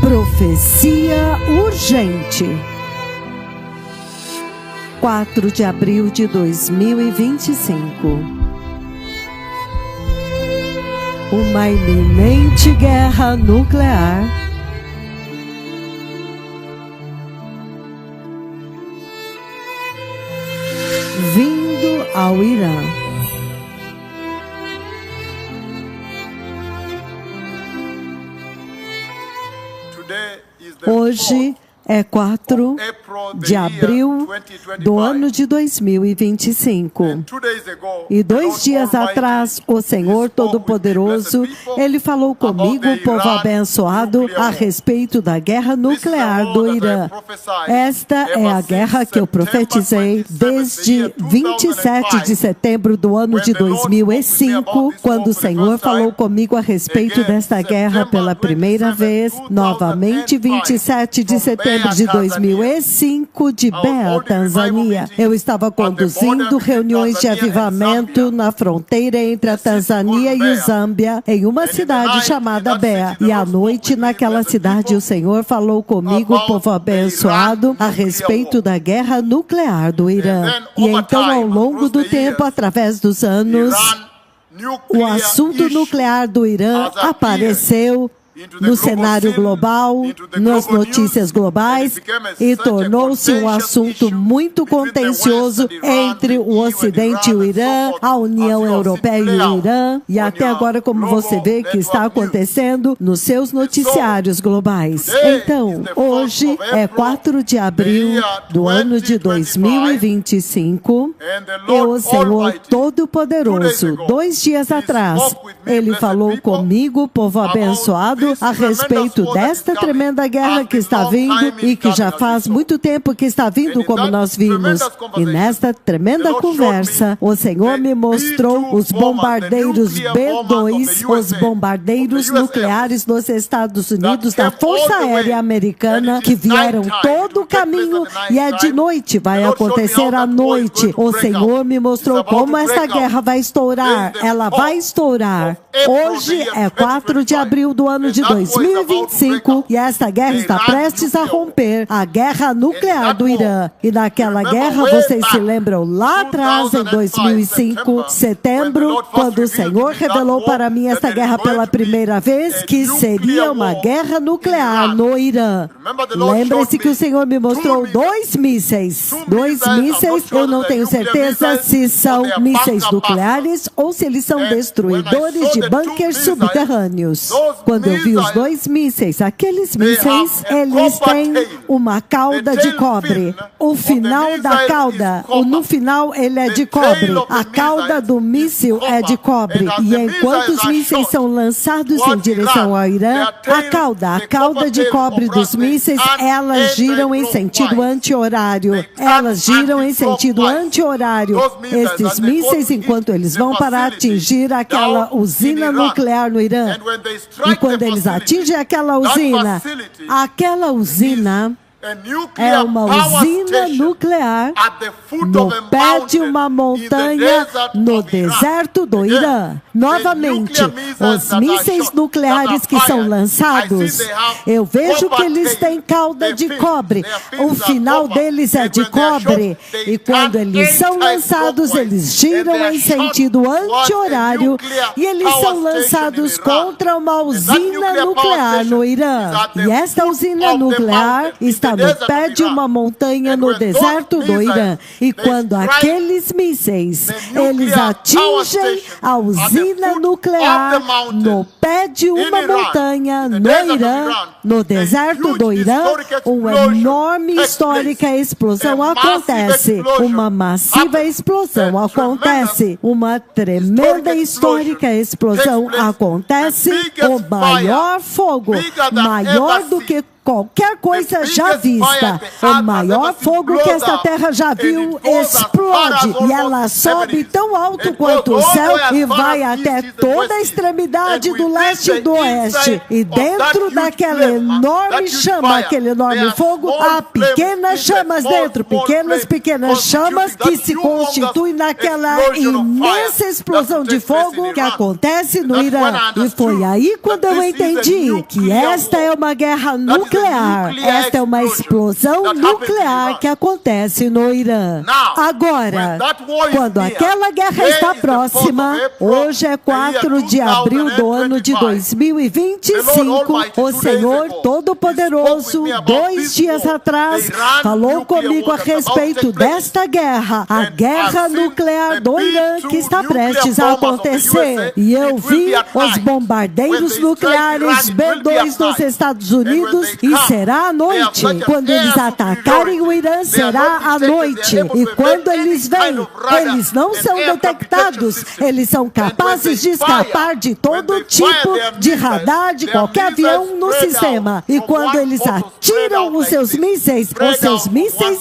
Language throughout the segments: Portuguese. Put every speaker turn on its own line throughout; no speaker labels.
Profecia urgente. 4 de abril de 2025. Uma iminente guerra nuclear vindo ao Irã. Hoje é 4 de abril do ano de 2025. E 2 dias atrás, o Senhor Todo-Poderoso, Ele falou comigo, o povo abençoado, a respeito da guerra nuclear do Irã. Esta é a guerra que eu profetizei desde 27 de setembro do ano de 2005, quando o Senhor falou comigo a respeito desta guerra pela primeira vez, novamente 27 de setembro de 2005, de Bea, Tanzânia. Eu estava conduzindo reuniões de avivamento na fronteira entre a Tanzânia e o Zâmbia, em uma cidade chamada Bea. E à noite, naquela cidade, o Senhor falou comigo, o povo abençoado, a respeito da guerra nuclear do Irã. E então, ao longo do tempo, através dos anos, o assunto nuclear do Irã apareceu no cenário global, nas notícias globais, e tornou-se um assunto muito contencioso entre o Ocidente e o Irã, a União Europeia e o Irã, e até agora, como você vê que está acontecendo nos seus noticiários globais. Então, hoje é 4 de abril do ano de 2025, e o Senhor Todo-Poderoso, 2 dias atrás, Ele falou comigo, povo abençoado, a respeito desta tremenda guerra que está vindo e que já faz muito tempo que está vindo, como nós vimos. E nesta tremenda conversa, o Senhor me mostrou os bombardeiros B-2, os bombardeiros nucleares dos Estados Unidos, da Força Aérea Americana, que vieram todo o caminho, e é de noite, vai acontecer à noite. O Senhor me mostrou como essa guerra vai estourar. Ela vai estourar. Hoje é 4 de abril do ano de 2025 e esta guerra está prestes a romper, a guerra nuclear do Irã. E naquela guerra, vocês se lembram lá atrás, em 2005, setembro, quando o Senhor revelou para mim esta guerra pela primeira vez, que seria uma guerra nuclear no Irã. Lembre-se que o Senhor me mostrou 2 mísseis. 2 mísseis, eu não tenho certeza se são mísseis nucleares ou se eles são destruidores de bunkers subterrâneos. Quando eu vi os 2 mísseis, aqueles mísseis, eles têm uma cauda de cobre. O final da cauda, no final ele é de cobre. A cauda do míssil é de cobre. E enquanto os mísseis são lançados em direção ao Irã, a cauda de cobre dos mísseis, elas giram em sentido anti-horário. Elas giram em sentido anti-horário. Estes mísseis, enquanto eles vão para atingir aquela usina nuclear no Irã, e quando eles atingem aquela usina é uma usina nuclear no pé de uma montanha no deserto do Irã. Novamente, os mísseis nucleares que são lançados, eu vejo que eles têm cauda de cobre. O final deles é de cobre. E quando eles são lançados, eles giram em sentido anti-horário e eles são lançados contra uma usina nuclear no Irã. E esta usina nuclear está no pé de uma montanha no deserto do Irã. E quando aqueles mísseis, eles atingem a usina nuclear no pé de uma montanha no Irã, no deserto do Irã, uma enorme histórica explosão acontece. Uma massiva explosão acontece. Uma tremenda histórica explosão acontece. O maior fogo, maior do que qualquer coisa já vista. O maior fogo que esta terra já viu explode e ela sobe tão alto quanto o céu e vai até toda a extremidade do leste e do oeste. E dentro daquela enorme chama, aquele enorme fogo, há pequenas chamas dentro, pequenas chamas que se constituem naquela imensa explosão de fogo que acontece no Irã. E foi aí quando eu entendi que esta é uma guerra nuclear. Esta é uma explosão nuclear que acontece no Irã. Agora, quando aquela guerra está próxima, hoje é 4 de abril do ano de 2025, o Senhor Todo-Poderoso, 2 dias atrás, falou comigo a respeito desta guerra, a guerra nuclear do Irã que está prestes a acontecer. E eu vi os bombardeiros nucleares B-2 dos Estados Unidos e será à noite. Quando eles atacarem o Irã, será à noite. E quando eles vêm, eles não são detectados. Eles são capazes de escapar de todo tipo de radar, de qualquer avião no sistema. E quando eles atiram os seus mísseis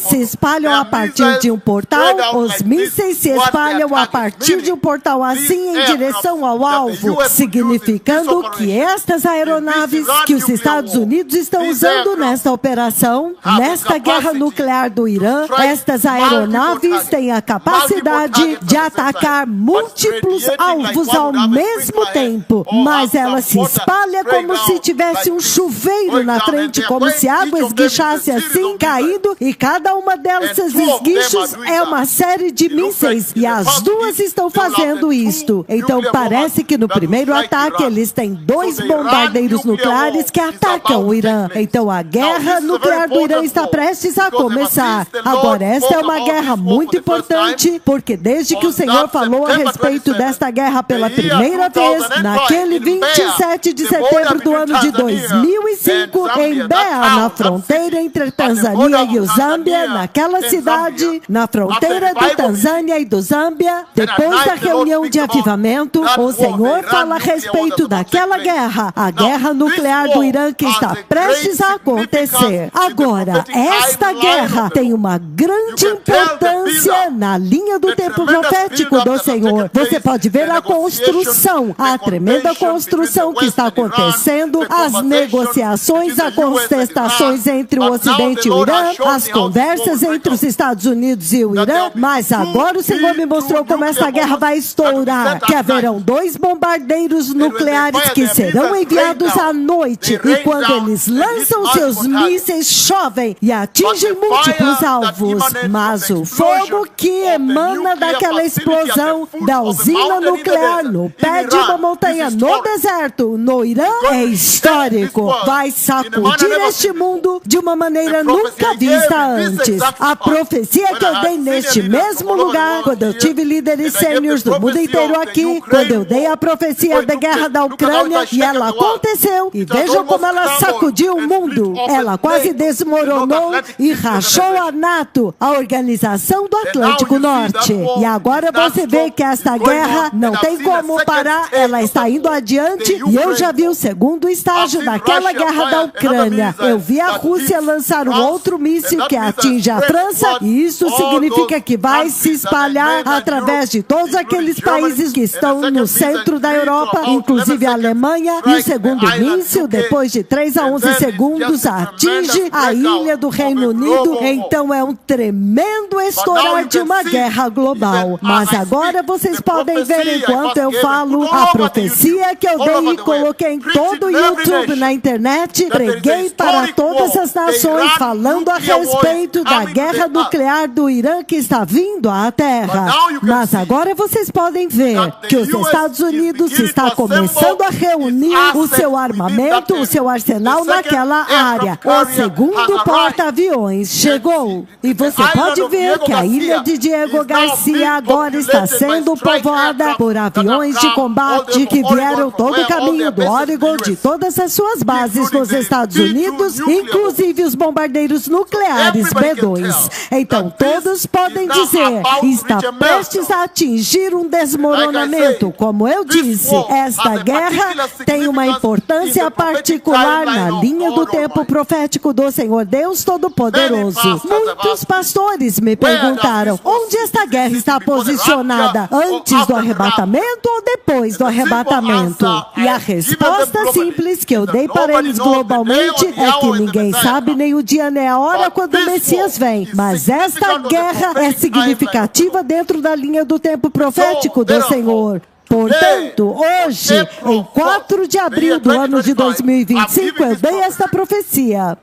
se espalham a partir de um portal, os mísseis se espalham a partir de um portal assim em direção ao alvo, significando que estas aeronaves que os Estados Unidos estão usando nesta operação, nesta guerra nuclear do Irã, estas aeronaves têm a capacidade de atacar múltiplos alvos ao mesmo tempo, mas ela se espalha como se tivesse um chuveiro na frente, como se a água esguichasse assim, caindo, e cada uma dessas esguichos é uma série de mísseis, e as duas estão fazendo isto. Então parece que no primeiro ataque eles têm 2 bombardeiros nucleares que atacam o Irã. Então a guerra nuclear do Irã está prestes a começar. Agora, esta é uma guerra muito importante, porque desde que o Senhor falou a respeito desta guerra pela primeira vez, naquele 27 de setembro do ano de 2005, em Mbeya, na fronteira entre Tanzânia e o Zâmbia, naquela cidade, na fronteira de Tanzânia e do Zâmbia, depois da reunião de avivamento, o Senhor fala a respeito daquela guerra, a guerra nuclear do Irã que está prestes a acontecer. Agora, esta guerra tem uma grande importância na linha do tempo profético do Senhor. Você pode ver a construção, a tremenda construção que está acontecendo, as negociações, as contestações entre o Ocidente e o Irã, as conversas entre os Estados Unidos e o Irã, mas agora o Senhor me mostrou como essa guerra vai estourar, que haverão 2 bombardeiros nucleares que serão enviados à noite, e quando eles lançam seus mísseis, chovem e atingem múltiplos alvos, mas o fogo que emana daquela explosão da usina nuclear no pé de uma montanha no deserto, no Irã, é histórico. Vai sacudir este mundo de uma maneira nunca vista antes. A profecia que eu dei neste mesmo lugar, quando eu tive líderes sêniores do mundo inteiro aqui, quando eu dei a profecia da guerra da Ucrânia, e ela aconteceu, e vejam como ela sacudiu o mundo. Ela quase desmoronou e rachou a NATO, a Organização do Atlântico Norte. E agora você vê que esta guerra não tem como parar, ela está indo adiante, e eu já vi o segundo estágio daquela guerra da Ucrânia. Eu vi a Rússia lançar um outro míssil que atinge a França, e isso significa que vai se espalhar através de todos aqueles países que estão no centro da Europa, inclusive a Alemanha, e o segundo míssil, depois de 3 a 11 segundos, atinge a ilha do Reino Unido. Então é um tremendo estourar de uma guerra global. Mas agora vocês podem ver, enquanto eu falo, a profecia que eu dei e coloquei em todo o YouTube, na internet, preguei para todas as nações, falando a respeito da guerra nuclear do Irã que está vindo à Terra. Mas agora vocês podem ver que os Estados Unidos está começando a reunir o seu armamento, o seu arsenal naquela área. O segundo porta-aviões chegou. E você pode ver que a ilha de Diego Garcia agora está sendo povoada por aviões de combate que vieram todo o caminho do Oregon, de todas as suas bases mísseis nos Estados Unidos, inclusive os bombardeiros nucleares B-2. Então todos podem dizer, está prestes a atingir um desmoronamento. Como eu disse, esta guerra tem uma importância particular na linha do tempo profético do Senhor Deus Todo-Poderoso. Muitos pastores me perguntaram, onde esta guerra está posicionada? Antes do arrebatamento ou depois do arrebatamento? E a resposta simples que eu dei para eles globalmente é que ninguém sabe nem o dia nem a hora quando o Messias vem. Mas esta guerra é significativa dentro da linha do tempo profético do Senhor. Portanto, hoje, em 4 de abril do ano de 2025, eu dei esta profecia.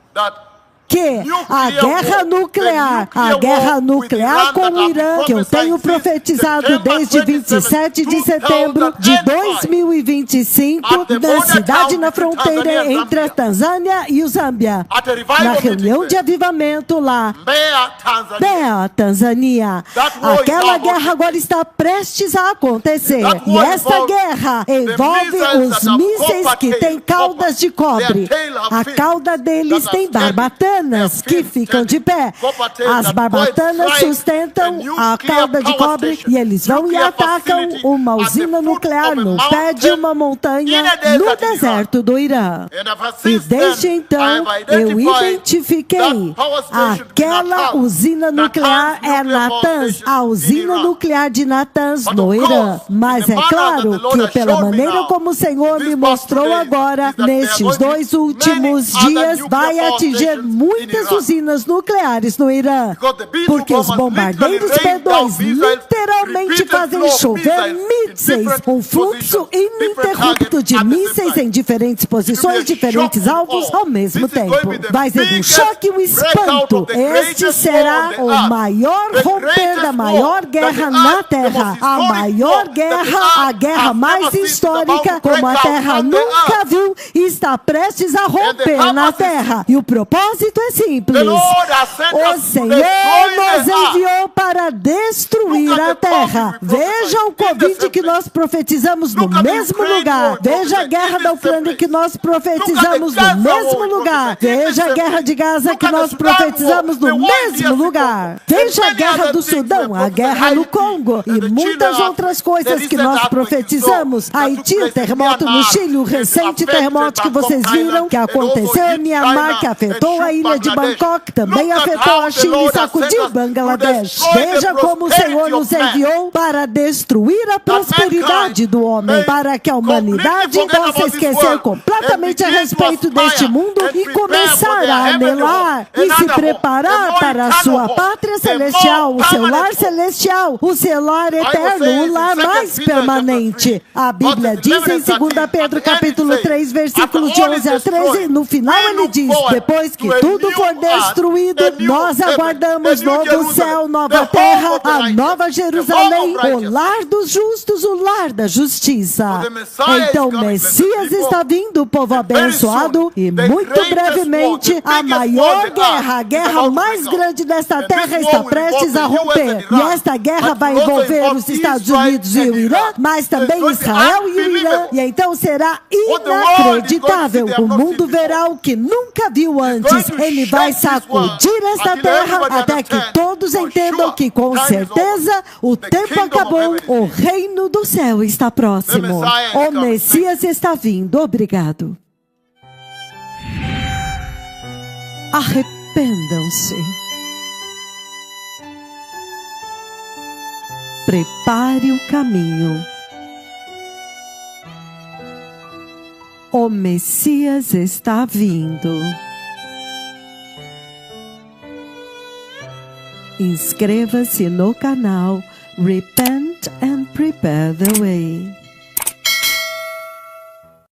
Que a guerra nuclear com o Irã, que eu tenho profetizado desde 27 de setembro de 2025, na cidade na fronteira entre a Tanzânia e o Zâmbia, na reunião de avivamento lá, Mbeya, Tanzânia, aquela guerra agora está prestes a acontecer. E esta guerra envolve os mísseis que têm caudas de cobre. A cauda deles tem barbatanas que ficam de pé. As barbatanas sustentam a cauda de cobre e eles vão e atacam uma usina nuclear no pé de uma montanha no deserto do Irã. E desde então eu identifiquei aquela usina nuclear é Natanz, a usina nuclear de Natanz no Irã. Mas é claro que pela maneira como o Senhor me mostrou agora, nestes 2 últimos dias, vai atingir muitas usinas nucleares no Irã, porque os bombardeiros B-2 literalmente fazem chover mísseis, um fluxo ininterrupto de mísseis em diferentes posições, diferentes alvos ao mesmo tempo. Vai ser um choque e um espanto. Este será o maior romper da maior guerra na Terra, a maior guerra, a guerra mais histórica, como a Terra nunca viu, e está prestes a romper na Terra. E o propósito é simples. O Senhor nos enviou para destruir a terra. Veja o Covid que nós profetizamos no mesmo lugar. Veja a guerra da Ucrânia que nós profetizamos no mesmo lugar. Veja a guerra de Gaza que nós profetizamos no mesmo lugar. Veja a guerra do Sudão, a guerra no Congo e muitas outras coisas que nós profetizamos. Haiti, o terremoto no Chile, o recente terremoto que vocês viram, que aconteceu em Myanmar, que afetou a ilha de Bangkok, também afetou a China e sacudiu Bangladesh. Veja como o Senhor nos enviou para destruir a prosperidade do homem, para que a humanidade possa esquecer completamente a respeito deste mundo e começar a anelar e se preparar para a sua pátria celestial, o seu lar celestial, o seu lar eterno, o lar mais permanente. A Bíblia diz em 2 Pedro capítulo 3, versículos de 11 a 13, no final ele diz, depois que tudo for destruído, nós aguardamos novo céu, nova terra, a nova Jerusalém, o lar dos justos, o lar da justiça. Então o Messias está vindo, povo abençoado, e muito brevemente a maior guerra, a guerra mais grande desta terra está prestes a romper. E esta guerra vai envolver os Estados Unidos e o Irã, mas também Israel e o Irã. E então será inacreditável. O mundo verá o que nunca viu antes. Ele vai sacudir esta terra até que todos entendam que com certeza o tempo acabou, o reino do céu está próximo. O Messias está vindo. Obrigado. Arrependam-se. Prepare o caminho. O Messias está vindo. Inscreva-se no canal Repent and Prepare the Way.